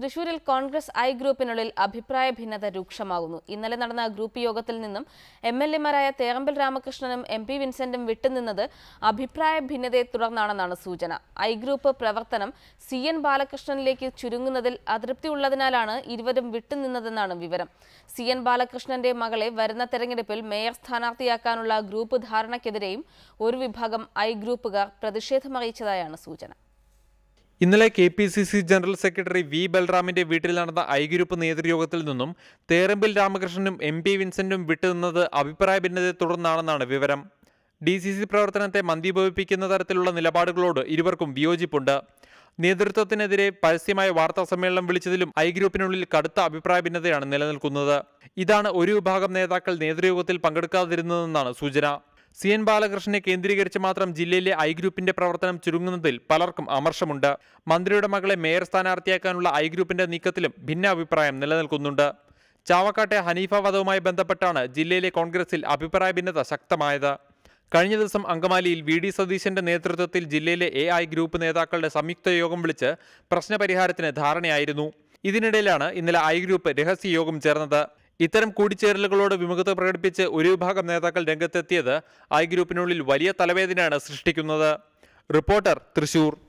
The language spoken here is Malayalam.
തൃശൂരിൽ കോൺഗ്രസ് ഐ ഗ്രൂപ്പിനുള്ളിൽ അഭിപ്രായ ഭിന്നത രൂക്ഷമാകുന്നു. ഇന്നലെ നടന്ന ഗ്രൂപ്പ് യോഗത്തിൽ നിന്നും എംഎൽഎമാരായ തേറമ്പിൽ രാമകൃഷ്ണനും എം.പി. വിൻസെന്റും വിട്ടുനിന്നത് അഭിപ്രായ ഭിന്നതയെ തുടർന്നാണെന്നാണ് സൂചന. ഐ ഗ്രൂപ്പ് പ്രവർത്തനം സി.എൻ. ബാലകൃഷ്ണനിലേക്ക് ചുരുങ്ങുന്നതിൽ അതൃപ്തിയുള്ളതിനാലാണ് ഇരുവരും വിട്ടുനിന്നതെന്നാണ് വിവരം. സി.എൻ. ബാലകൃഷ്ണന്റെ മകളെ വരുന്ന തെരഞ്ഞെടുപ്പിൽ മേയർ സ്ഥാനാർത്ഥിയാക്കാനുള്ള ഗ്രൂപ്പ് ധാരണയ്ക്കെതിരെയും ഒരു വിഭാഗം ഐ ഗ്രൂപ്പുകാർ പ്രതിഷേധമറിയിച്ചതായാണ് സൂചന. ഇന്നലെ കെ.പി.സി.സി ജനറൽ സെക്രട്ടറി വി ബൽറാമിന്റെ വീട്ടിൽ നടന്ന ഐ ഗ്രൂപ്പ് നേതൃയോഗത്തിൽ നിന്നും തേറമ്പിൽ രാമകൃഷ്ണനും എം.പി. വിൻസെന്റും വിട്ടുനിന്നത് അഭിപ്രായ ഭിന്നതയെ തുടർന്നാണെന്നാണ് വിവരം. ഡി.സി.സി പ്രവർത്തനത്തെ മന്ദീഭവിപ്പിക്കുന്ന തരത്തിലുള്ള നിലപാടുകളോട് ഇരുവർക്കും വിയോജിപ്പുണ്ട്. നേതൃത്വത്തിനെതിരെ പരസ്യമായ വാർത്താ സമ്മേളനം വിളിച്ചതിലും ഐ ഗ്രൂപ്പിനുള്ളിൽ കടുത്ത അഭിപ്രായ ഭിന്നതയാണ് നിലനിൽക്കുന്നത്. ഇതാണ് ഒരു വിഭാഗം നേതാക്കൾ നേതൃയോഗത്തിൽ പങ്കെടുക്കാതിരുന്നതെന്നാണ് സൂചന. സി.എൻ. ബാലകൃഷ്ണനെ കേന്ദ്രീകരിച്ച് മാത്രം ജില്ലയിലെ ഐ ഗ്രൂപ്പിന്റെ പ്രവർത്തനം ചുരുങ്ങുന്നതിൽ പലർക്കും അമർഷമുണ്ട്. മന്ത്രിയുടെ മകളെ മേയർ സ്ഥാനാർത്ഥിയാക്കാനുള്ള ഐ ഗ്രൂപ്പിന്റെ നീക്കത്തിലും ഭിന്നാഭിപ്രായം നിലനിൽക്കുന്നുണ്ട്. ചാവക്കാട്ടെ ഹനീഫ വധവുമായി ബന്ധപ്പെട്ടാണ് ജില്ലയിലെ കോൺഗ്രസിൽ അഭിപ്രായ ഭിന്നത ശക്തമായത്. കഴിഞ്ഞ ദിവസം അങ്കമാലിയിൽ വി.ഡി. സതീശന്റെ നേതൃത്വത്തിൽ ജില്ലയിലെ ഐ ഗ്രൂപ്പ് നേതാക്കളുടെ സംയുക്ത യോഗം വിളിച്ച് പ്രശ്നപരിഹാരത്തിന് ധാരണയായിരുന്നു. ഇതിനിടയിലാണ് ഇന്നലെ ഐ ഗ്രൂപ്പ് രഹസ്യ യോഗം ചേർന്നത്. ഇത്തരം കൂടിച്ചേരലുകളോട് വിമുഖത പ്രകടിപ്പിച്ച് ഒരു വിഭാഗം നേതാക്കൾ രംഗത്തെത്തിയത് ഐ ഗ്രൂപ്പിനുള്ളിൽ വലിയ തലവേദനയാണ് സൃഷ്ടിക്കുന്നത്. റിപ്പോർട്ടർ, തൃശൂർ.